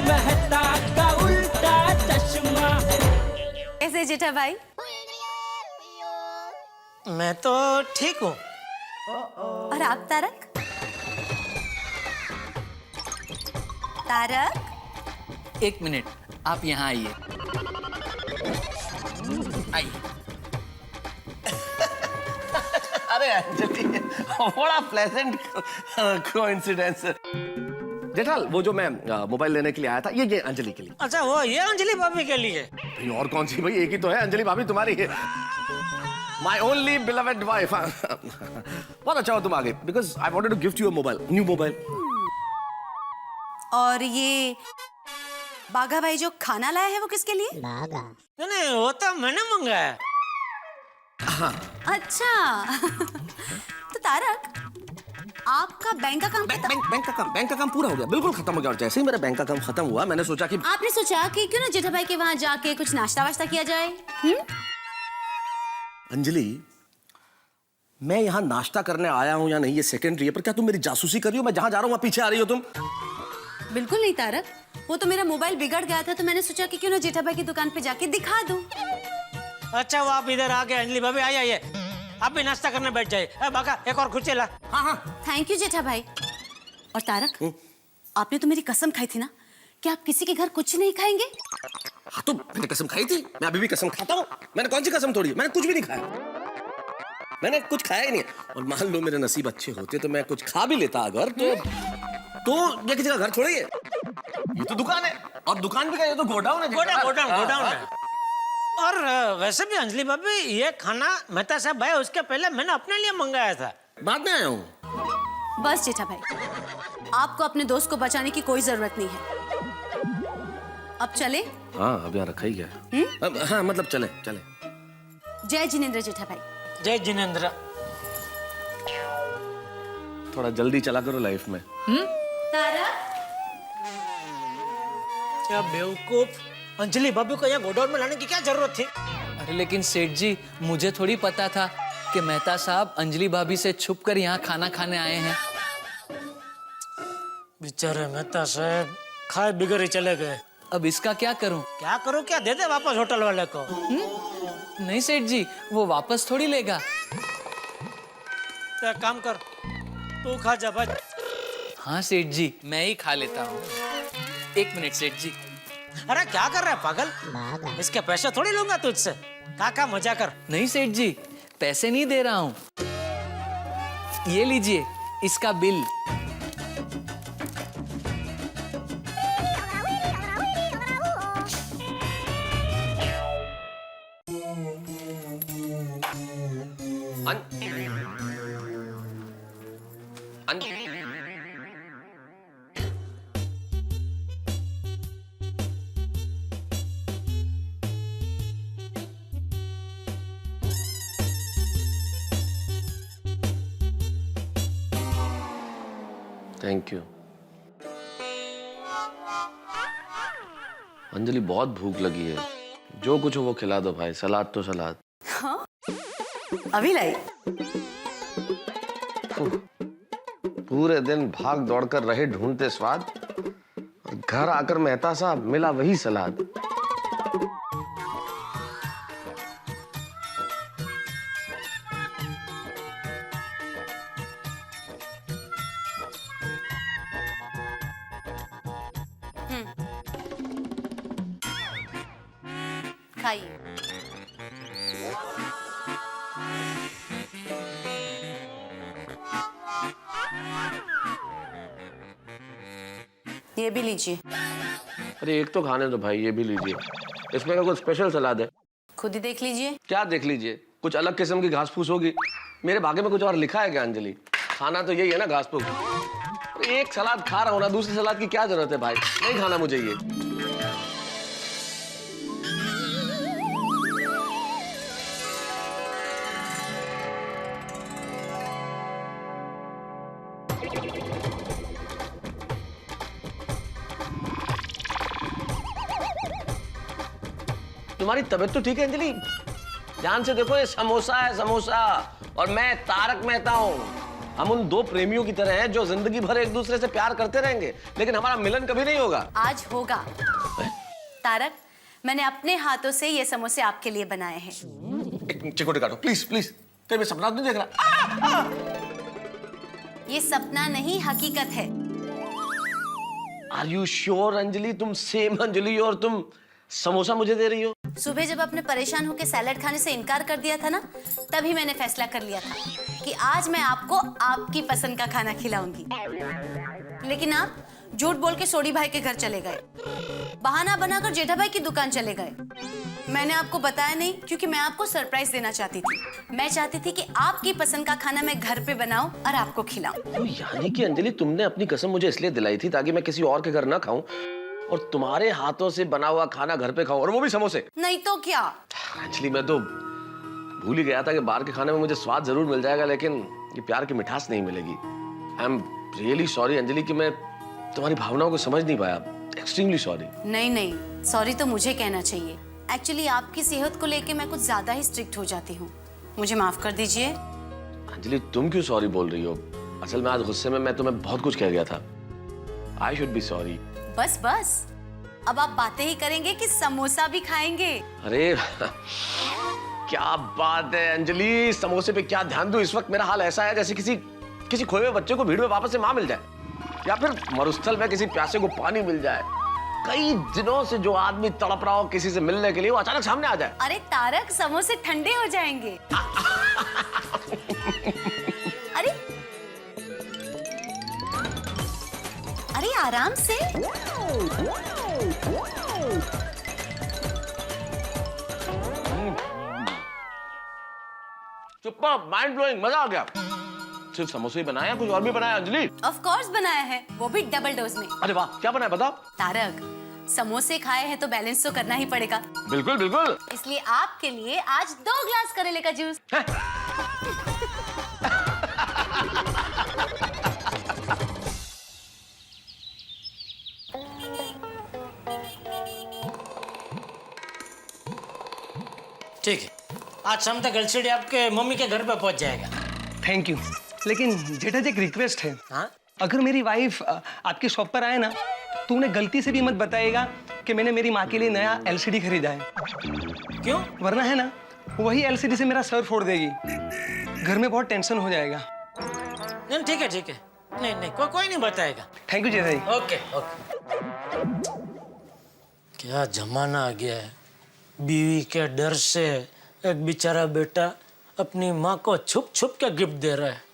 मेहता का उल्टा चश्मा। कैसे जेठा भाई? मैं तो ठीक हूँ। और आप तारक? तारक? एक मिनट, आप यहाँ आइए। आइए। अरे अंजलि, बड़ा प्लेजेंट कोइंसिडेंस। जेठाल, वो जो मैं मोबाइल लेने के लिए आया था, ये अंजलि के लिए। अच्छा, वो ये अंजलि भाभी के लिए? भाई और कौन सी भाई, एक ही तो है, अंजलि भाभी तुम्हारी है। My only beloved wife. बहुत अच्छा हो तुम आ गए, because I wanted to gift you a mobile, new mobile. और ये बाघा भाई जो खाना लाया है वो किसके लिए? नहीं, वो तो मैंने मंगाया। अच्छा। तो तारक, आपका बैंक का काम बैंक का काम पूरा हो गया, बिल्कुल खत्म हो गया। और जैसे ही मेरा बैंक का काम खत्म हुआ, मैंने सोचा कि आपने सोचा कि क्यों ना जेठा भाई के वहां जाके कुछ नाश्ता वाश्ता किया जाए? अंजलि, मैं यहाँ नाश्ता करने आया हूँ या नहीं ये सेकेंडरी है, पर क्या तुम मेरी जासूसी कर रही हो? मैं जहाँ जा रहा हूँ वहाँ पीछे आ रही हो तुम? बिल्कुल नहीं तारक, वो तो मेरा मोबाइल बिगड़ गया था, तो मैंने सोचा कि क्यों ना जेठा भाई की दुकान पे जाके दिखा दूं। अच्छा, वो आप इधर आ गए। अंजलि भाभी आइए, आप भी नाश्ता करने बैठ जाइए। बाका, एक और कुछ ला। हाँ। थैंक यू जेठा भाई। और तारक, आपने तो मेरी कसम खाई थी ना कि आप किसी के घर कुछ नहीं खाएंगे? हाँ, तो मैंने कसम खाई थी, मैं अभी भी कसम खाता हूँ। मैंने कौन सी कसम तोड़ी? मैंने कुछ भी नहीं खाया, मैंने कुछ खाया ही नहीं। और मान लो मेरे नसीब अच्छे होते तो मैं कुछ खा भी लेता अगर, तो ये किसी का घर छोड़िए, ये तो दुकान है। और दुकान भी क्या, ये तो गोडाउन है। गोडाउन है। और वैसे भी अंजलि भाभी, ये खाना मेहता साहब भाई उसके पहले मैंने अपने लिए मंगाया था। बाद में आया हूँ। बस जेठा भाई, आपको अपने दोस्त को बचाने की कोई जरूरत नहीं है। अब चले? हाँ, अब यहाँ रखा ही गया। हाँ, मतलब चले। जय जिनेंद्र जेठा भाई। जय जिनेंद्र। थोड़ा जल्दी चला करो लाइफ में। तारक? क्या बेवकूफ, अंजलि भाभी को यहाँ गोडाउन में लाने की क्या जरूरत थी? अरे लेकिन सेठ जी, मुझे थोड़ी पता था कि मेहता साहब अंजलि भाभी से छुपकर यहाँ खाना खाने आए हैं। बेचारे मेहता साहब खाए बिगड़ ही चले गए। अब इसका क्या करूं? क्या करूं? क्या दे दे वापस होटल वाले को? नहीं सेठ जी, वो वापस थोड़ी लेगा। तो एक काम कर, तू खा जा भाई। हाँ सेठ जी, मैं ही खा लेता हूँ। एक मिनट सेठ जी। अरे क्या कर रहा है पागल? इसके पैसे थोड़ी लूंगा तुझसे। काका मजा कर। नहीं सेठ जी, पैसे नहीं दे रहा हूँ। ये लीजिए इसका बिल। थैंक यू अंजलि, बहुत भूख लगी है। जो कुछ हो वो खिला दो भाई, सलाद तो सलाद। हाँ? अभी लाई। पूरे दिन भाग दौड़ कर रहे ढूंढते स्वाद, और घर आकर मेहता साहब मिला वही सलाद। खाइए। ये भी लीजिए। अरे एक तो खाने दो भाई, ये भी लीजिए। इसमें क्या कुछ स्पेशल सलाद है? खुद ही देख लीजिए। क्या देख लीजिए? कुछ अलग किस्म की घास फूस होगी। मेरे भाग्य में कुछ और लिखा है क्या अंजलि? खाना तो यही है ना, घास फूस। एक सलाद खा रहा हूँ ना, दूसरी सलाद की क्या जरूरत है भाई? नहीं खाना मुझे ये। तुम्हारी तबीयत तो ठीक है अंजलि? ध्यान से देखो, ये समोसा है समोसा, और मैं तारक मेहता हूँ। हम उन दो प्रेमियों की तरह हैं जो जिंदगी भर एक दूसरे से प्यार करते रहेंगे, लेकिन हमारा मिलन कभी नहीं होगा। आज होगा। तारक, मैंने अपने हाथों से ये समोसे आपके लिए बनाए हैं। एक चिकोटे काटो प्लीज प्लीज, कहीं मैं सपना तो नहीं देख रहा। ये सपना नहीं, हकीकत है। Are you sure Anjali? तुम सेम अंजलि और तुम समोसा मुझे दे रही हो? सुबह जब आपने परेशान होकर सैलेड खाने से इनकार कर दिया था ना, तभी मैंने फैसला कर लिया था कि आज मैं आपको आपकी पसंद का खाना खिलाऊंगी। लेकिन आप झूठ बोल के सोडी भाई के घर चले गए, बहाना बनाकर जेठा भाई की दुकान चले गए। मैंने आपको बताया नहीं क्योंकि मैं आपको सरप्राइज देना चाहती थी। मैं चाहती थी कि आपकी पसंद का खाना मैं घर पे बनाऊं और आपको खिलाऊं। तो यानी कि अंजलि तुमने अपनी कसम मुझे इसलिए दिलाई थी ताकि मैं किसी और के घर ना खाऊं और तुम्हारे हाथों से बना हुआ खाना घर पे खाऊं, और वो भी समोसे। नहीं तो क्या। अंजलि मैं तो भूल ही गया था कि बाहर के खाने में मुझे स्वाद जरूर मिल जाएगा, लेकिन ये प्यार की मिठास नहीं मिलेगी। I am really sorry Anjali कि मैं तुम्हारी भावनाओं को समझ नहीं पाया। Extremely sorry. नहीं, सॉरी तो मुझे कहना चाहिए। एक्चुअली आपकी सेहत को लेके मैं कुछ ज्यादा ही स्ट्रिक्ट हो जाती हूँ, मुझे माफ कर दीजिए। अंजलि तुम क्यों सॉरी बोल रही हो? असल में आज गुस्से में मैं तुम्हें बहुत कुछ कह गया था। I should be sorry. बस अब आप बातें ही करेंगे कि समोसा भी खाएंगे? अरे क्या बात है अंजलि, समोसे पे क्या ध्यान दूं? इस वक्त मेरा हाल ऐसा है जैसे किसी खोए हुए बच्चे को भीड़ में वापस से मां मिल जाए, या फिर मरुस्थल में किसी प्यासे को पानी मिल जाए। कई दिनों से जो आदमी तड़प रहा हो किसी से मिलने के लिए, वो अचानक सामने आ जाए। अरे तारक, समोसे ठंडे हो जाएंगे। अरे आराम से। सुपर, माइंड ब्लोइंग, मजा आ गया। सिर्फ समोसे ही बनाया, कुछ और भी बनाया अंजलि? ऑफ कोर्स बनाया है, वो भी डबल डोज में। अरे वाह, क्या बनाया बताओ? तारक, समोसे खाए हैं तो बैलेंस तो करना ही पड़ेगा। बिल्कुल बिल्कुल। इसलिए आपके लिए आज 2 ग्लास करेले का जूस। ठीक है, आज शाम तक एलसीडी आपके मम्मी के घर पे पहुंच जाएगा। Thank you. लेकिन जेठा जी एक रिक्वेस्ट है। हाँ? अगर मेरी वाइफ आपकी शॉप पर आए ना, तो उन्हें गलती से भी मत बताइएगा कि मैंने मेरी माँ के लिए नया एलसीडी खरीदा है। क्यों? वरना है ना, वही एलसीडी से मेरा सर फोड़ देगी। घर में बहुत टेंशन हो जाएगा। नहीं ठीक है। नहीं, कोई नहीं बताएगा। Thank you Jetha ji. Okay. क्या जमाना आ गया है, बीवी के डर से एक बेचारा बेटा अपनी माँ को छुप छुप के गिफ्ट दे रहा है।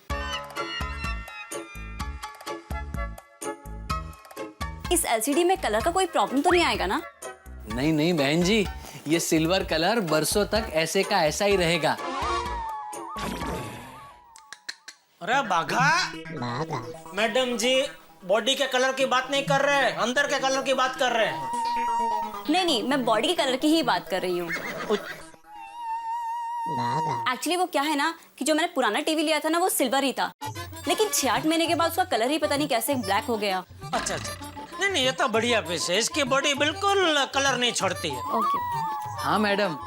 इस एलसीडी में कलर का कोई प्रॉब्लम तो नहीं आएगा ना? नहीं बहन जी, ये सिल्वर कलर बरसों तक ऐसे का ऐसा ही रहेगा। अरे बाघा, मैडम जी बॉडी के कलर की बात नहीं कर रहे, अंदर के कलर की बात कर रहे हैं। नहीं, मैं बॉडी के कलर की ही बात कर रही हूँ। एक्चुअली वो क्या है ना कि जो मैंने पुराना टीवी लिया था ना, वो सिल्वर ही था, लेकिन 6-8 महीने के बाद उसका कलर ही पता नहीं कैसे ब्लैक हो गया। अच्छा। नहीं, ये तो बढ़िया पीस है, इसकी बॉडी बिल्कुल कलर नहीं छोड़ती है। ओके। हाँ मैडम,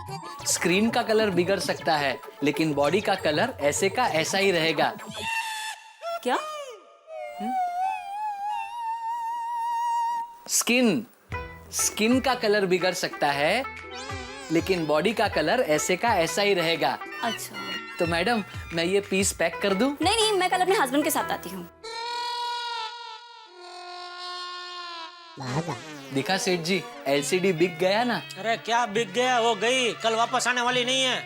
स्क्रीन का कलर बिगड़ सकता है, लेकिन बॉडी का कलर ऐसे का ऐसा ही रहेगा। क्या? स्किन का कलर बिगड़ सकता है, लेकिन बॉडी का कलर ऐसे का ऐसा ही रहेगा। अच्छा, तो मैडम मैं ये पीस पैक कर दूं? नहीं, मैं कल अपने हस्बैंड के साथ आती हूँ। दिखा सेठ जी, एलसीडी बिक गया ना। अरे क्या बिक गया, वो गई, कल वापस आने वाली नहीं है।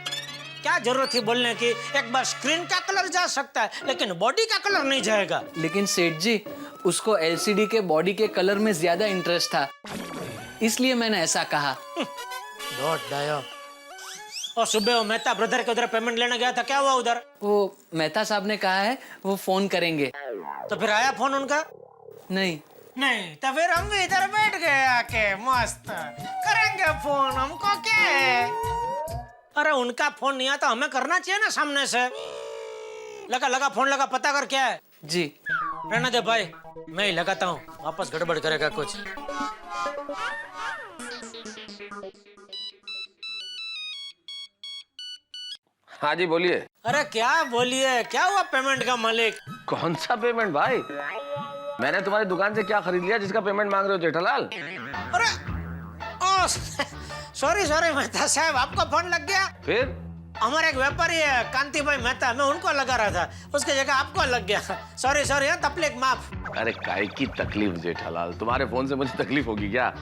क्या जरूरत थी बोलने की? एक बार स्क्रीन का कलर जा सकता है, लेकिन बॉडी का कलर नहीं जाएगा। लेकिन सेठ जी, उसको एलसीडी के बॉडी के कलर में ज्यादा इंटरेस्ट था, इसलिए मैंने ऐसा कहा। और सुबह वो मेहता ब्रदर के उधर पेमेंट लेने गया था, क्या हुआ उधर? वो मेहता साहब ने कहा है वो फोन करेंगे। तो फिर आया फोन उनका? नहीं, तो फिर हम भी इधर बैठ गए आके, मस्त करेंगे फोन, हमको क्या है? अरे उनका फोन नहीं आता, हमें करना चाहिए ना सामने से। लगा फोन लगा, पता कर क्या है। जी रहने दे भाई, मैं ही लगाता हूँ, वापस गड़बड़ करेगा कुछ। हाँ जी बोलिए। अरे क्या बोलिए, क्या हुआ पेमेंट का मालिक? कौन सा पेमेंट भाई? मैंने तुम्हारी दुकान से क्या खरीद लिया जिसका पेमेंट मांग रहे हो जेठालाल? अरे ओ सॉरी सॉरी मेहता साहब, आपको फोन लग गया? फिर हमारे एक व्यापारी है कांति भाई मेहता, मैं उनको लगा रहा था, उसकी जगह आपको लग गया। सॉरी सॉरी, तकलीफ माफ। अरे काय की तकलीफ जेठालाल, तुम्हारे फोन से मुझे तकलीफ होगी क्या?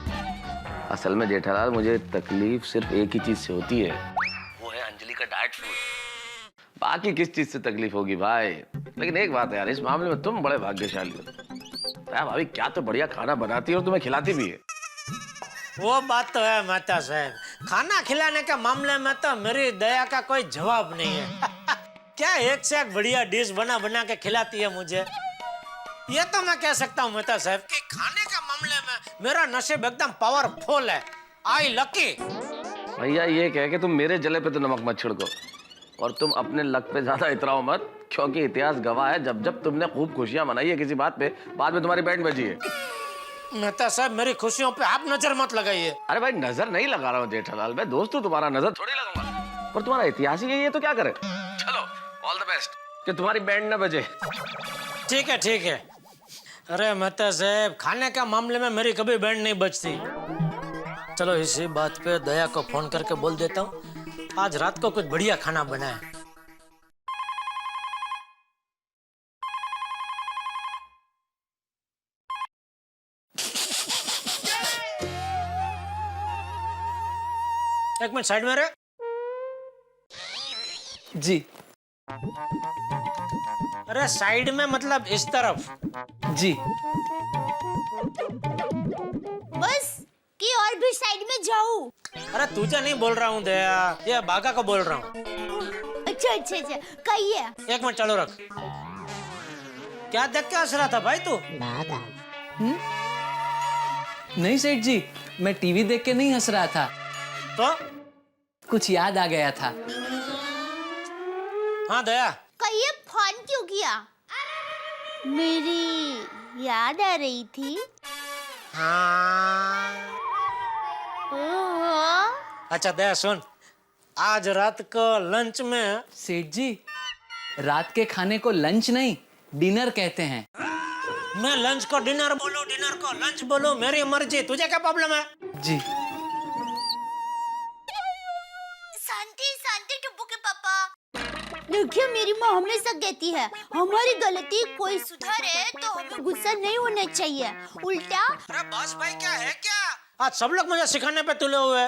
असल में जेठालाल मुझे तकलीफ सिर्फ एक ही चीज से होती है, वो है अंजलि का डाइट फूड। बाकी किस चीज से तकलीफ होगी भाई? लेकिन एक बात है यार, इस मामले में तुम बड़े भाग्यशाली हो। भाभी क्या तो बढ़िया खाना बनाती है और तुम्हें खिलाती भी है। वो बात तो है मेहता साहब, खाना खिलाने के मामले में तो मेरी दया का कोई जवाब नहीं है। क्या एक से एक बढ़िया डिश बना बना के खिलाती है मुझे। ये तो मैं कह सकता हूँ मेहता साहब कि खाने के मामले में मेरा नसीब एकदम पावरफुल है। आई लकी। भैया ये कह के तुम मेरे जले पे तो नमक मत छिड़को, और तुम अपने लक पे ज्यादा इतराओ मत, क्योंकि इतिहास गवाह है जब जब तुमने खूब खुशियां मनाई है किसी बात पे, बाद में तुम्हारी बैंड बजी है। मेहता साहब मेरी खुशियों पे आप नजर मत लगाइए। अरे भाई नजर नहीं लगा रहा हूँ जेठालाल, मैं दोस्त हूँ तुम्हारा, नजर थोड़ी लगाऊंगा। पर तुम्हारा इतिहास ही यही है तो क्या करे। चलो ऑल द बेस्ट कि तुम्हारी बैंड न बजे। ठीक है ठीक है। अरे मेहता साहब खाने का मामले में मेरी कभी बैंड नहीं बजती। चलो इसी बात पे दया को फोन करके बोल देता हूँ, आज रात को कुछ बढ़िया खाना बनाए। एक मिनट साइड में रहे। जी अरे साइड में मतलब इस तरफ। जी बस कि और भी साइड में जाऊं? अरे तुझे नहीं बोल रहा हूँ दया, ये बागा को बोल रहा हूँ। अच्छा अच्छा अच्छा, कहिए। एक मिनट चालू रख। क्या देख के हंस रहा था भाई तू? नहीं सेठ जी, मैं टीवी देख के नहीं हंस रहा था, तो कुछ याद आ गया था। हाँ दया, कहिए फोन क्यों किया? मेरी याद आ रही थी। हाँ। ओहो। अच्छा दया सुन, आज रात को लंच में सेठ जी, रात के खाने को लंच नहीं डिनर कहते हैं। मैं लंच को डिनर बोलूं, डिनर को लंच बोलूं, मेरी मर्जी, तुझे क्या प्रॉब्लम है? जी शांति शांति टुप्पू के पापा। देखिए मेरी माँ हमेशा कहती है हमारी गलती कोई सुधारे तो हमें गुस्सा नहीं होना चाहिए, उल्टा। अरे बॉस भाई क्या है क्या? आज सब लोग मुझे सिखाने पे तुले हुए।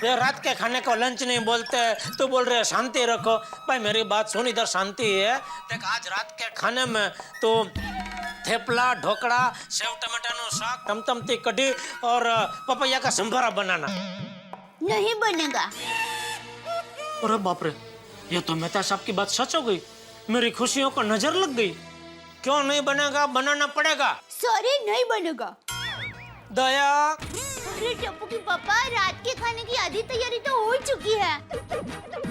ये रात के खाने को लंच नहीं बोलते, तू बोल रहे शांति रखो। भाई मेरी बात सुन, इधर शांति है। देख आज रात के खाने में तो थेपला, ढोकड़ा, सेव टमाटर साग, टमटमती कढ़ी और पपैया का संभारा बनाना। नहीं बनेगा। अरे बाप रे, ये तो मेहता साहब की बात सच हो गई। मेरी खुशियों को नजर लग गई। क्यों नहीं बनेगा? बनाना पड़ेगा। सॉरी नहीं बनेगा। दया। अरे टप्पू की पापा, रात के खाने की आधी तैयारी तो हो चुकी है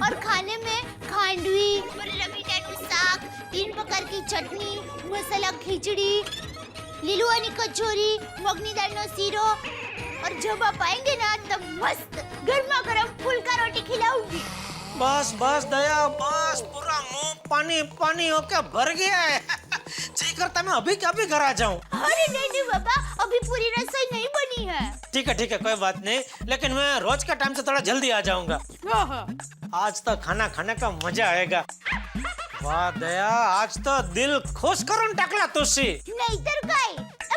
और खाने में खांडवी, रबीटाटू साग, 3 प्रकार की चटनी, मसाला खिचड़ी, લીલુઆની કચોરી, મગની દાળનો શીરો और जब आप आएंगे ना तब मस्त गर्मा गर्म फुल्का रोटी खिलाऊंगी। बस बस दया बस, पूरा मुंह पानी पानी होके भर गया है। जी करता मैं अभी के अभी घर आ जाऊं। अरे नहीं नहीं बाबा, अभी पूरी रसोई नहीं बनी है। ठीक है कोई बात नहीं, लेकिन मैं रोज का टाइम से थोड़ा जल्दी आ जाऊंगा। आज तो खाना खाने का मजा आएगा। वाह दया, आज तो दिल खुश करून टाकला तुझी। नहीं तर काय,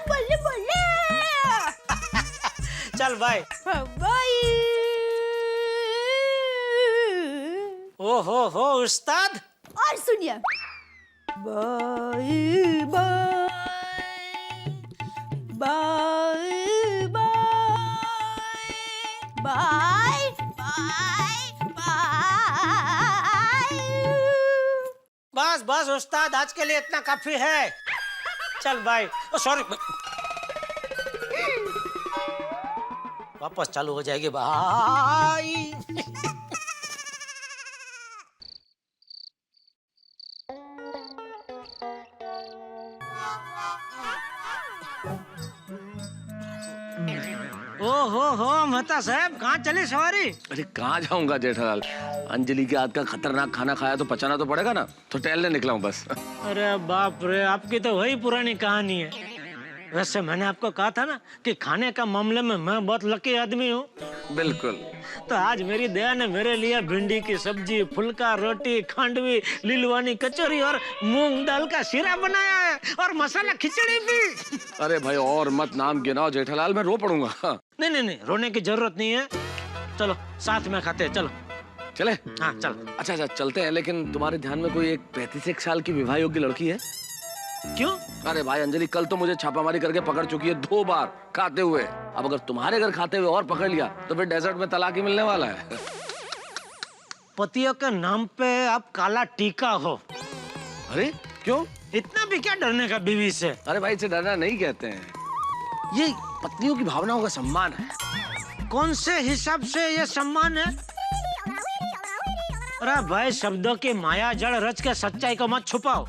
बोले बोले। चल बाय बाय। ओ हो उस्ताद। और सुनिए, bye bye bye bye bye bye. बस बस उस्ताद, आज के लिए इतना काफी है। चल बाय। ओ सॉरी, वापस चालू हो जाएगी। बाय। हो मेहता साहब, कहाँ चले सवारी? अरे कहाँ जाऊंगा जेठालाल, अंजलि के हाथ का खतरनाक खाना खाया तो पचाना तो पड़ेगा ना, तो टहलने निकला हूँ बस। अरे बाप रे, आपकी तो वही पुरानी कहानी है। वैसे मैंने आपको कहा था ना कि खाने का मामले में मैं बहुत लकी आदमी हूँ। बिल्कुल। तो आज मेरी दया ने मेरे लिए भिंडी की सब्जी, फुल्का रोटी, खांडवी, लीलवानी कचौरी और मूंग दाल का शीरा बनाया है और मसाला खिचड़ी भी। अरे भाई और मत नाम गिनाओ जेठालाल, मैं रो पड़ूंगा। नहीं, रोने की जरूरत नहीं है। चलो साथ में खाते हैं, चलो। चले? हाँ चलो। अच्छा चलते हैं, लेकिन तुम्हारे ध्यान में कोई एक 35 साल की विवाह योग्य लड़की है? क्यों? अरे भाई अंजलि कल तो मुझे छापामारी करके पकड़ चुकी है 2 बार खाते हुए। अब अगर तुम्हारे घर खाते हुए और पकड़ लिया तो फिर डेजर्ट में तलाक ही मिलने वाला है। पतियों के नाम पे आप काला टीका हो। अरे क्यों? इतना भी क्या डरने का बीवी से? अरे भाई इसे डरना नहीं कहते हैं, ये पत्नियों की भावनाओं का सम्मान है। कौन से हिसाब से ये सम्मान है? अरे भाई शब्दों की माया जड़ रच के सच्चाई को मत छुपाओ।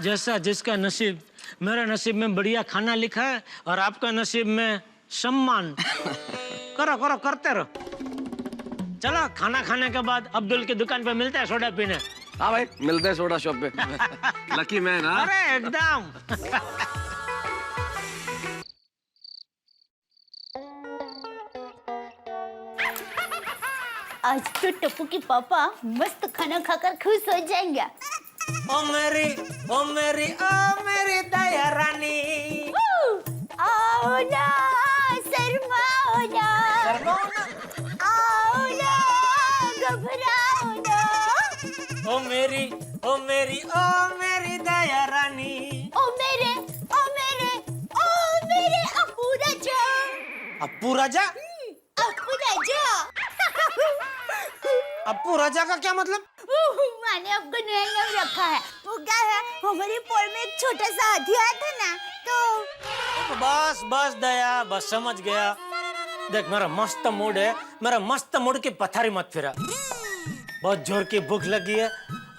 जैसा जिसका नसीब, मेरे नसीब में बढ़िया खाना लिखा है और आपका नसीब में सम्मान। करो करते रहो। चलो खाना खाने के बाद अब्दुल की दुकान पे मिलते हैं सोडा पीने। हाँ भाई मिलते हैं सोडा शॉप पे। Lucky man. हाँ अरे एकदम। आज तो टप्पू के पापा मस्त खाना खाकर खुश हो जाएंगे। ओ मेरी दया रानी। आओ ना, शर्माओ ना, आओ ना, घबराओ ना। ओ मेरी दया रानी। ओ मेरे अप्पू राजा। अप्पू राजा? अप्पू राजा। अप्पू राजा का क्या मतलब? मैंने आपको नया नाम रखा है। वो क्या है, हमारे पोल में एक छोटा सा हाथी आया था ना, तो बस दया, बस समझ गया। देख मेरा मस्त मूड है, मेरा मस्त मूड की पथारी मत फिरा। बहुत जोर की भूख लगी है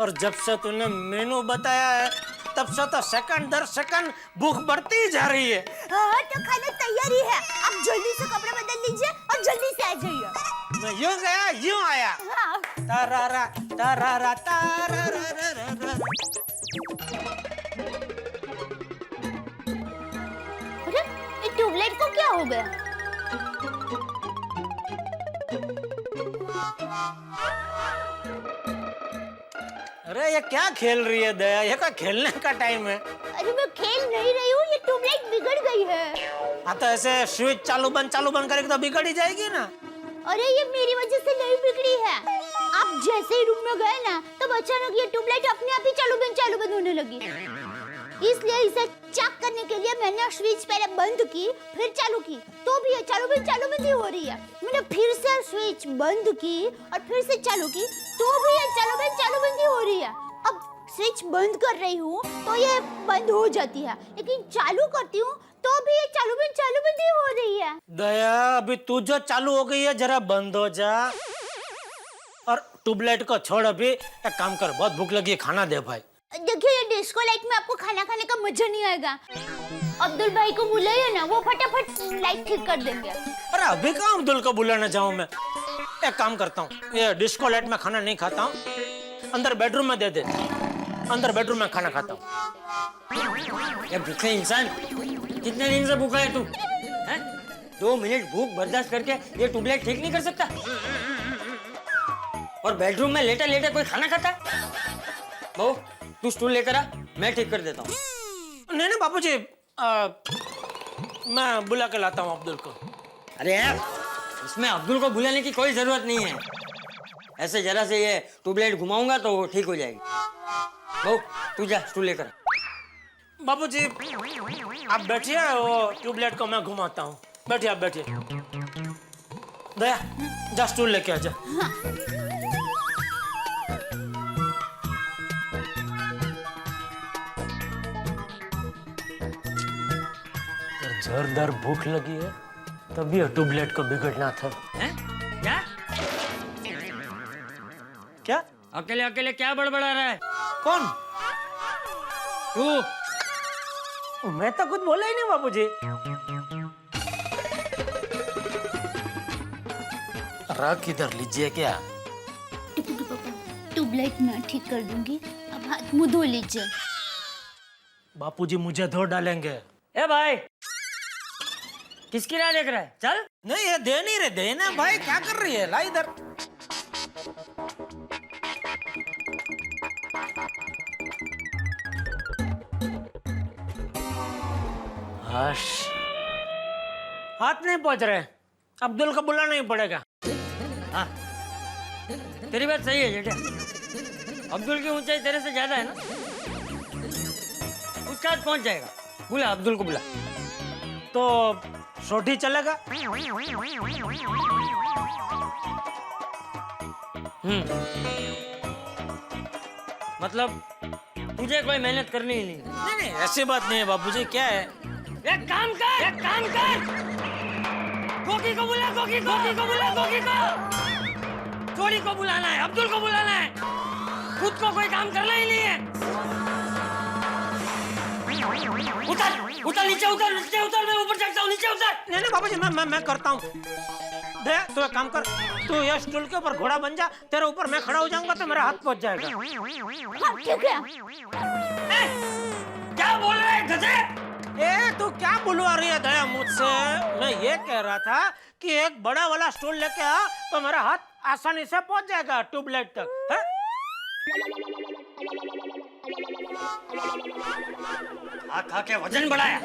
और जब से तूने मेनू बताया है तब से तो सेकंड दर सेकंड भूख बढ़ती ही जा रही है। हाँ तो खाना तैयार ही है, आप जल्दी से कपड़े बदल लीजिए और जल्दी से आ जाइए। मैं यूं गया यूं आया। हाँ। तारारा तारारा तारारा। अरे ये ट्यूबलाइट को क्या हो गया? अरे ये क्या खेल रही है दया? ये क्या खेलने का टाइम है? अरे मैं खेल नहीं रही हूँ, ये ट्यूबलाइट बिगड़ गई है। हाँ तो ऐसे स्विच चालू बंद करेगी तो बिगड़ ही जाएगी ना। अरे ये मेरी वजह से नहीं बिगड़ी है। आप जैसे ही रूम में गए ना तब अचानक ये ट्यूबलाइट अपने आप ही चालू बंद होने लगी। इसलिए इसे चेक करने के लिए मैंने स्विच पहले बंद की फिर चालू की, तो भी ये चालू बंद ही हो रही है। मैंने फिर से स्विच बंद की और फिर से चालू की, तो भी ये चालू बंद ही हो रही है। अब स्विच बंद कर रही हूँ तो ये बंद हो जाती है, लेकिन चालू करती हूँ तो भी ये चालू बंद ही हो रही है। दया अभी तू जो चालू हो गई है जरा बंद हो जा और ट्यूबलाइट को छोड़। अभी एक काम कर, बहुत भूख लगी है, खाना दे भाई। देखिए ये डिस्को लाइट में आपको खाना खाने का मजा नहीं आएगा। अब्दुल भाई को बुलाइए ना, वो फटाफट लाइट ठीक कर देंगे। अरे अभी कहाँ अब्दुल को बुलाने जाऊं मैं? एक काम करता हूँ, ये डिस्को लाइट में खाना नहीं खाता हूँ, अंदर बेडरूम में दे दे, अंदर बेडरूम में खाना खाता हूँ। ये भूखे इंसान, कितने दिन से भूखा है तू? 2 मिनट भूख बर्दाश्त करके ये ट्यूबलाइट ठीक नहीं कर सकता? और बेडरूम में लेटा लेटा कोई खाना खाता है? बहू तू स्टूल लेकर आ, मैं ठीक कर देता हूँ। नहीं बापूजी, मैं बुला के लाता हूँ अब्दुल को। अरे यार इसमें अब्दुल को बुलाने की कोई जरूरत नहीं है। ऐसे जरा से ये ट्यूबलाइट घुमाऊंगा तो वो ठीक हो जाएगी। बहू तू जा स्टूल लेकर आ। बापूजी आप बैठिए, वो ट्यूबलाइट को मैं घुमाता हूँ। बैठिए आप बैठिए। दया जा स्टूल लेके आ जा। जोरदार भूख लगी है तभी ट्यूबलाइट को बिगड़ना था। क्या क्या अकेले अकेले क्या बड़बड़ा रहा है? कौन? तू। मैं तो कुछ बोला ही नहीं बाबूजी। रख इधर लीजिए क्या? टुकटुकी पापा, ट्यूबलाइट मैं ठीक कर दूंगी, अब हाथ मुंह धो लीजिए। बापूजी मुझे धो डालेंगे। ए भाई, किसकी राह देख रहा है? चल। नहीं ये दे नहीं रहे, देना भाई, क्या कर रही है? ला इधर। हश, हाथ नहीं पहुंच रहे, अब्दुल को बुलाना ही पड़ेगा। हाँ, तेरी बात सही है जेठा। अब्दुल की ऊंचाई तेरे से ज्यादा है ना, उसका हाथ पहुंच जाएगा। बुला अब्दुल को, बुला। तो सोटी चलेगा? मतलब तुझे कोई मेहनत करनी ही नहीं। नहीं नहीं, ऐसी बात नहीं है बापूजी। क्या है? एक काम कर, एक काम कर, गोगी को बुला, गोगी को बुला, गोगी को। चोरी को बुलाना है, अब्दुल को बुलाना है, खुद को कोई काम करना ही नहीं है। उतर, उतर, नीचे उतर, नीचे उतर, मैं ऊपर चढ़ता हूँ, नीचे उतर। नहीं नहीं बाबूजी, मैं करता हूँ। दे, तू एक काम कर, तू ये स्टूल के ऊपर घोड़ा बन जा, तेरे ऊपर मैं खड़ा हो जाऊंगा तो मेरा हाथ पहुंच जाएगा। हाँ, ठीक है। क्या बोल रहे हैं गधे? ए, तू क्या बुलवा रही है दया मुझसे? मैं ये कह रहा था कि एक बड़ा वाला स्टूल लेके आ तो मेरा हाथ आसानी से पहुंच जाएगा ट्यूबलाइट तक। है? खा के वजन बढ़ाया,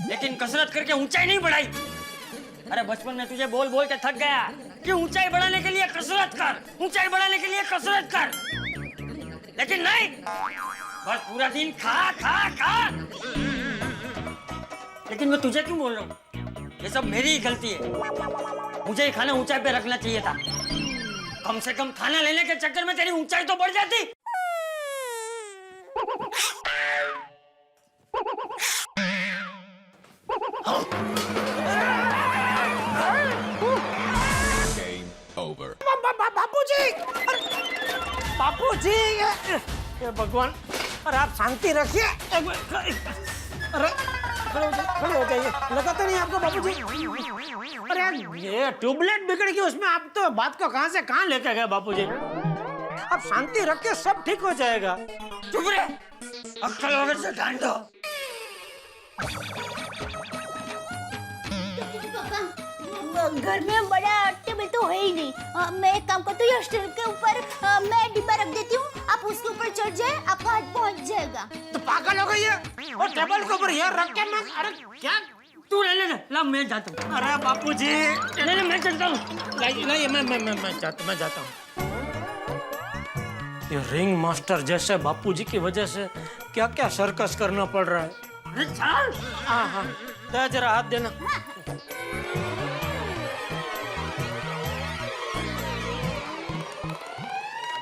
लेकिन कसरत करके ऊंचाई नहीं बढ़ाई। अरे बचपन में तुझे बोल बोल के थक गया कि ऊंचाई बढ़ाने के लिए कसरत कर, ऊंचाई बढ़ाने के लिए कसरत कर, लेकिन नहीं, बस पूरा दिन खा खा खा। लेकिन मैं तुझे क्यों बोल रहा हूँ? ये सब मेरी ही गलती है। मुझे ही खाना ऊंचाई पे रखना चाहिए था। कम से कम खाना लेने के चक्कर में तेरी ऊंचाई तो बढ़ जाती। बापूजी, बापूजी, ये भगवान, अरे आप शांति रखिए। अरे खड़े हो जाइए, लगा तो नहीं आपको बापूजी? अरे ये ट्यूबलाइट बिगड़ गई, उसमें आप तो बात को कहां से कहां लेके गए बापूजी? आप शांति रख के सब ठीक हो जाएगा। चुप रहे, अक्कल वगैरह से डांट दो। घर में बड़ा टेबल तो है ही नहीं। मैं एक काम करती हूँ, स्टूल के ऊपर मैं डिब्बा रख देती हूँ, आप उसके ऊपर चढ़ जाए, आपका हाथ पहुँच जाएगा। तो पागल हो गई है? और टेबल के ऊपर ये रख के मैं, अरे क्या? तू ले ला, मैं जाता हूँ। अरे बापूजी, नहीं, मैं चलता हूँ। नहीं, मैं जाता हूँ। ये रिंग मास्टर जैसे बापूजी की वजह से क्या क्या सर्कस करना पड़ रहा है। अरे चल। हाँ, दे जरा हाथ देना।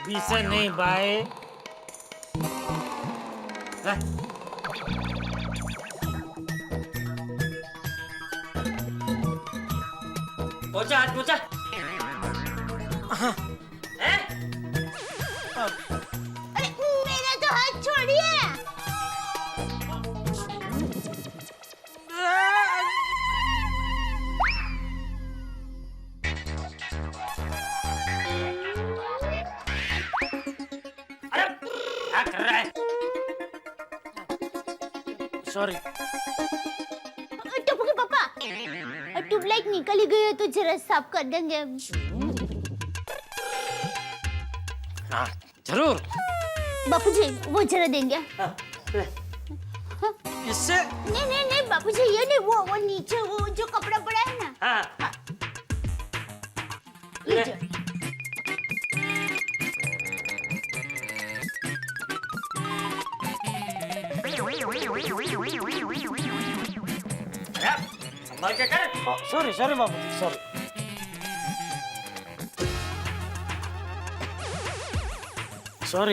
अभी से नहीं भाई। पहुंचा, हाथ पहुंचा। हैं? अरे मेरा तो हाथ छोड़िए। अरे क्या कर रहा है? सॉरी। टप्पू के पापा, ट्यूबलाइट निकल ही गई है तो जरा साफ कर देंगे। हाँ जरूर। बापूजी वो जरा देंगे। इससे नहीं बापूजी, ये नहीं, वो नीचे वो जो कपड़ा पड़ा है ना। हाँ। ये जो। संभाल के कर। सॉरी बाबू, सॉरी।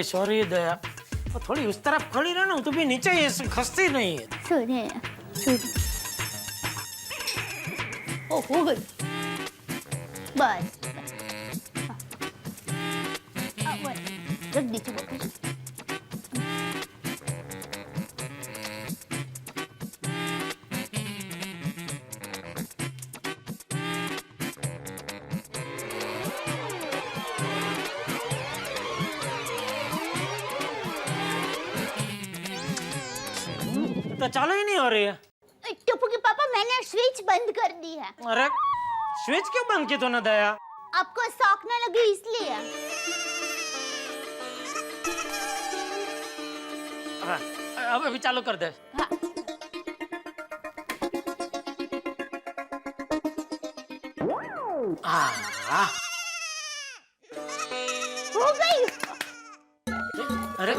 सॉरी दया, वो थोड़ी उस तरफ खड़ी रहना, तू भी नीचे ये खसती नहीं है। सॉरी। ओ हो गई बस। रख दीजिए बापूजी। तो चालू ही नहीं हो रही है। टप्पू के पापा मैंने स्विच बंद कर दी है। अरे स्विच क्यों बंद की तूने दया? आपको शौक ना लगे इसलिए। हाँ, अब अभी चालू कर दे। हाँ। हो गई। अरे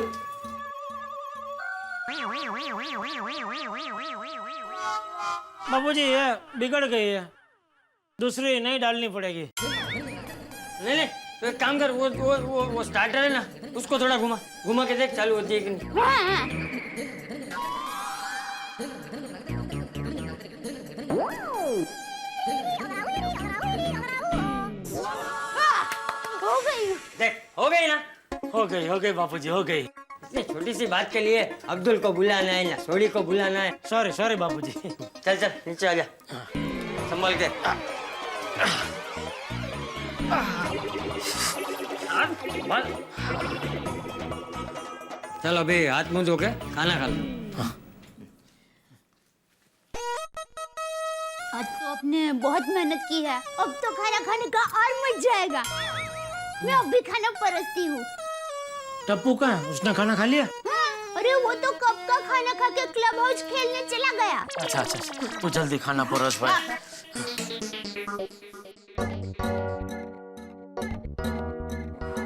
बाबूजी ये बिगड़ गई है, दूसरी नहीं डालनी पड़ेगी। नहीं नहीं, तो एक काम कर, वो स्टार्टर है ना, उसको थोड़ा घुमा घुमा के देख चालू होती है कि नहीं। हाँ। हो गई। देख हो गई ना। हो गई बापूजी, हो गई। इतनी छोटी सी बात के लिए अब्दुल को बुलाना है ना सोडी को बुलाना है। सॉरी बाबूजी। चल चल नीचे आ जा, संभल के। चल अभी हाथ मुंह धो के खाना खा लो। आज तो आपने बहुत मेहनत की है, अब तो खाना खाने का और मजा आएगा। मैं अब भी खाना परसती हूँ। टप्पू कहाँ है? उसने खाना खा लिया? हाँ, अरे वो तो कब का खाना खा के क्लब हाउस खेलने चला गया। अच्छा तू जल्दी खाना परोस भाई।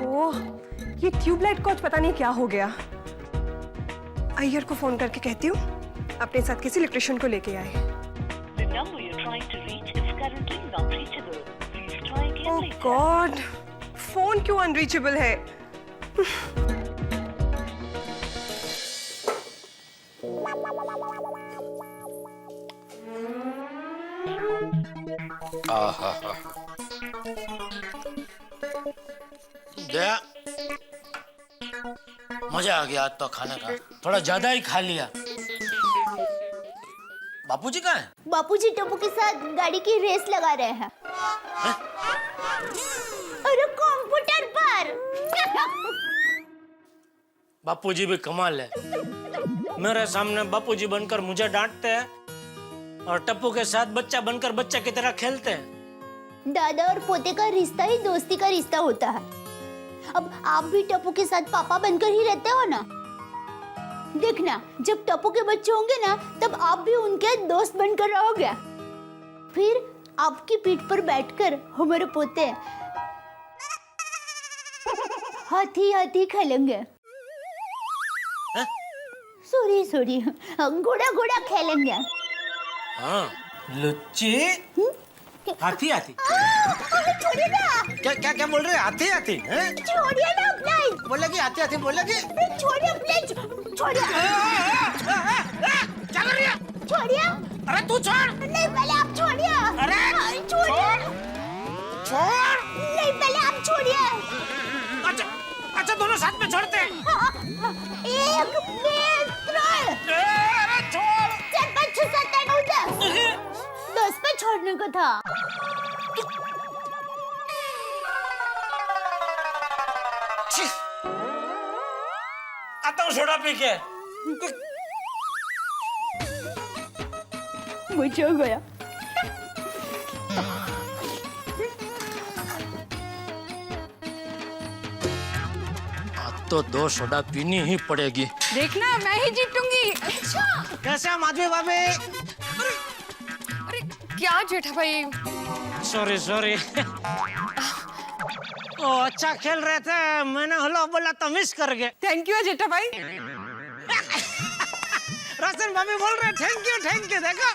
ओह, ये ट्यूबलाइट को आज पता नहीं क्या हो गया। अय्यर को फोन करके कहती हूँ अपने साथ किसी इलेक्ट्रिशियन को लेके आए। ओह गॉड, फोन क्यों अनरीचेबल है? दया, मजा आ गया आज तो खाने का, थोड़ा ज्यादा ही खा लिया। बापूजी कहाँ है? बापूजी टप्पू के साथ गाड़ी की रेस लगा रहे हैं। अरे कंप्यूटर पर। बापूजी भी कमाल है, मेरे सामने बापूजी बनकर मुझे डांटते हैं और टप्पू के साथ बच्चा बनकर बच्चा की तरह खेलते हैं। दादा और पोते का रिश्ता ही दोस्ती का रिश्ता होता है। अब आप भी टप्पू के साथ पापा बनकर ही रहते हो ना। देखना, जब टप्पू के बच्चे होंगे ना, तब आप भी उनके दोस्त बनकर रहोगे। फिर आपकी पीठ पर बैठकर हमारे पोते हाथी हाथी खेलेंगे। सॉरी घोड़ा घोड़ा खेलेंगे। हाँ, लुच्ची हाथी हाथी। छोड़िए ना। क्या बोल रहे हैं? हाथी हाथी हैं? छोड़िए ना प्लीज। बोलेगी हाथी हाथी बोलेगी। छोड़िए प्लीज, छोड़िए। क्या कर रही है? छोड़िए। अरे तू छोड़। नहीं, पहले आप छोड़िए। अरे छोड़। नहीं, पहले आप छोड़िए। अच्छा दोनों साथ में छोड़ते हैं। एक मित्र। अरे छोड़। 4 5 6 7 8 9 10 पे छोड़ने को था। आता हूँ सोडा पी के। मुझे हो गया। तो 2 सोडा पीनी ही पड़ेगी। देखना मैं ही जीतूंगी। अच्छा। कैसे माधवी भाभी? अरे क्या जेठा भाई? सॉरी। ओ अच्छा खेल रहे थे, मैंने हेलो बोला तो मिस कर गए। थैंक यू जेठा भाई। रोशन भाभी बोल रहे थैंक यू देखो।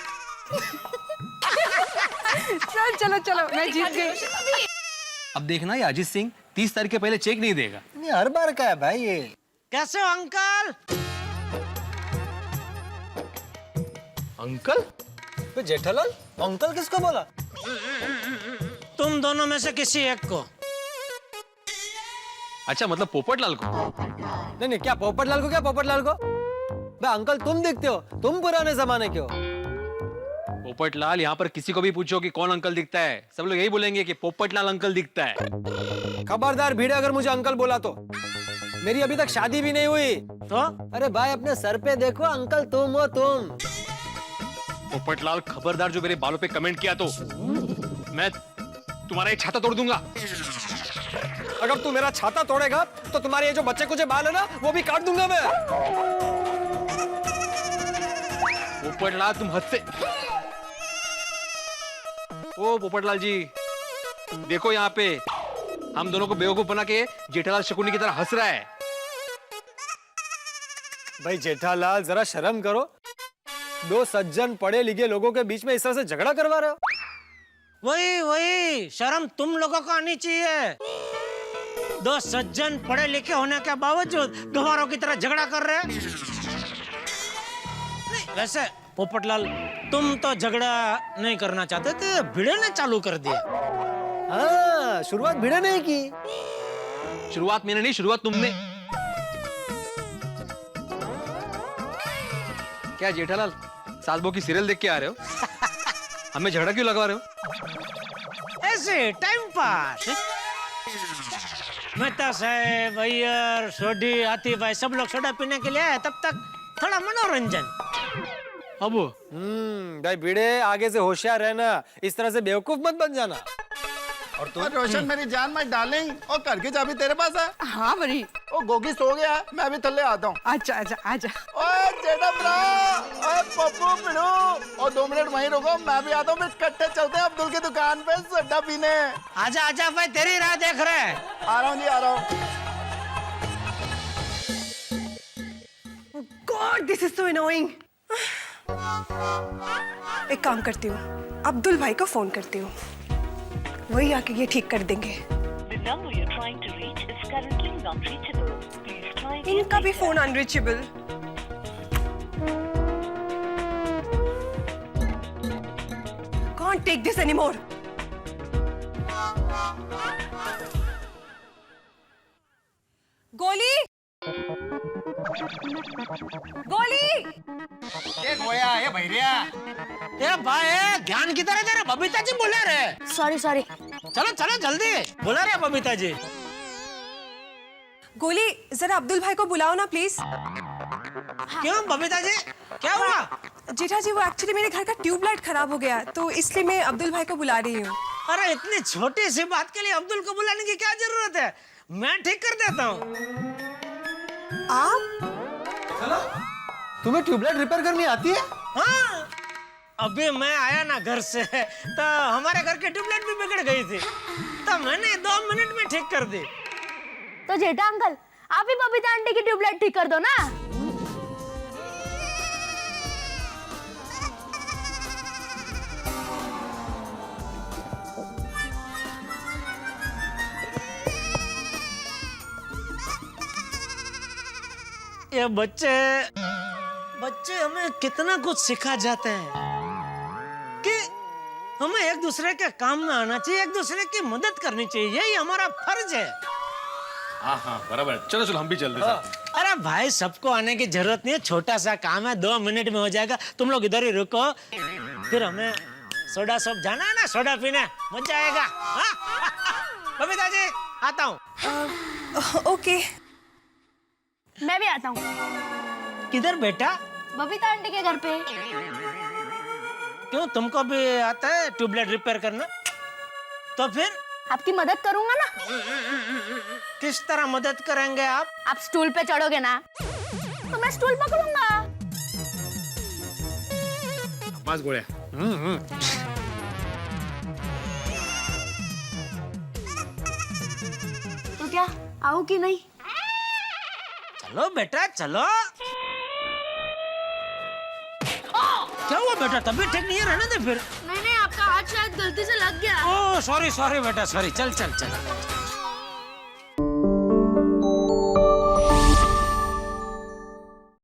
चलो मैं जीत गई। अब देखना ये अजीत सिंह 30 तारीख के पहले चेक नहीं देगा। नहीं, हर बार का है भाई ये। कैसे हो अंकल? अंकल? तो जेठालाल अंकल किसको बोला? तुम दोनों में से किसी एक को। अच्छा मतलब पोपटलाल को? नहीं क्या पोपटलाल को? क्या पोपटलाल को? भाई अंकल तुम दिखते हो, तुम पुराने जमाने के हो। पोपटलाल, यहाँ पर किसी को भी पूछो कि कौन अंकल दिखता है, सब लोग यही बोलेंगे कि पोपटलाल अंकल दिखता है। खबरदार भीड़े, अगर मुझे अंकल बोला तो। मेरी अभी तक शादी भी नहीं हुई। तो अरे भाई अपने सर पे देखो अंकल, तुम हो तुम। पोपटलाल खबरदार जो मेरे बालों पे कमेंट किया तो मैं तुम्हारा ये छाता तोड़ दूंगा। अगर तू मेरा छाता तोड़ेगा तो तुम्हारे ये जो बच्चे कुछ बाल है ना वो भी काट दूंगा मैं। पोपटलाल तुम हद से। ओ पोपटलाल जी देखो यहाँ पे हम दोनों को बेवकूफ बना के जेठालाल शकुनी की तरह हंस रहा है। भाई जेठालाल जरा शर्म करो, दो सज्जन पढ़े लिखे लोगों के बीच में इस तरह से झगड़ा करवा रहे हो। वही शर्म तुम लोगों को आनी चाहिए। दो सज्जन पढ़े लिखे होने के बावजूद गवारों की तरह झगड़ा कर रहे हैं। नहीं, वैसे पोपटलाल तुम तो झगड़ा नहीं करना चाहते थे, भिड़े ने चालू कर दिया। हाँ, शुरुआत भिड़े नहीं की। शुरुआत मैंने नहीं, शुरुआत तुमने। क्या जेठालाल सालबो की सीरियल देख के आ रहे हो? हमें झगड़ा क्यों लगवा रहे हो? ऐसे टाइम पास। मेहता साहब, अय्यर, सोडी, आतिफ भाई सब लोग सोडा पीने के लिए आए, तब तक थोड़ा मनोरंजन। अब भाई भिड़े आगे से होशियार रहना, इस तरह से बेवकूफ मत बन जाना। और तुम रोशन मेरी जान माई डार्लिंग, और घर की चाबी तेरे पास है? हाँ बड़ी। ओ गोगी सो गया है, मैं अभी थल्ले आता हूँ। अच्छा अच्छा आजा। ओए जेठा ब्रा, ओए पप्पू पिड़ू, और 2 मिनट वहीं रुको, मैं भी आता हूँ। फिर इकट्ठे चलते हैं अब्दुल की दुकान पे सोडा पीने। आजा आजा भाई, तेरी राह देख रहे हैं। आ रहा हूँ जी, आ रहा हूँ। God, this is so annoying. एक काम करती हूँ, अब्दुल भाई को फोन करती हूँ, वही आके ये ठीक कर देंगे। इनका भी phone unreachable. Can't take this anymore. गोली, गोली। ये गोया, ये भैरिया। ए भाई ज्ञान किधर है तेरा? बबीता जी बोले रहे। Sorry sorry. चलो चलो जल्दी, बोला रहे बबीता जी। गोली जरा अब्दुल भाई को बुलाओ ना प्लीज। क्यों बबीता जी, क्या हुआ? जेठा जी वो एक्चुअली मेरे घर का ट्यूबलाइट खराब हो गया, तो इसलिए मैं अब्दुल भाई को बुला रही हूँ। अरे इतनी छोटी सी बात के लिए अब्दुल को बुलाने की क्या जरूरत है? मैं ठीक कर देता हूँ। आप? तुम्हें ट्यूबलाइट रिपेयर करनी आती है? हाँ, अभी मैं आया ना घर से, तो हमारे घर की ट्यूबलाइट भी बिगड़ गई थी, तो मैंने 2 मिनट में ठीक कर दी। तो जेठा अंकल, आप ही बबीता आंटी की ट्यूबलाइट ठीक कर दो ना। ये बच्चे हमें कितना कुछ सिखा जाते हैं कि हमें एक दूसरे के काम में आना चाहिए, एक दूसरे की मदद करनी चाहिए, यही हमारा फर्ज है। हाँ बराबर है। चलो चलो हम भी चलते हैं। अरे भाई सबको आने की जरूरत नहीं है, छोटा सा काम है, 2 मिनट में हो जाएगा। तुम लोग इधर ही रुको, फिर हमें सोडा शॉप जाना है ना, सोडा पीने, मजा आएगा। बबीता जी आता हूँ। ओके। मैं भी आता हूँ। किधर बेटा? बबीता आंटी के घर पे। क्यों, तुमको भी आता है ट्यूबलाइट रिपेयर करना? तो फिर आपकी मदद करूंगा ना। किस तरह मदद करेंगे आप? आप स्टूल पे चढ़ोगे ना, तो मैं स्टूल पकड़ूंगा। बस गोया। तो क्या आऊं कि नहीं? चलो बेटा चलो। क्या हुआ बेटा, तबीयत ठीक नहीं है, रहने दे फिर। नहीं आपका हाथ शायद गलती से लग गया। ओह सॉरी बेटा, सॉरी। चल चल चल।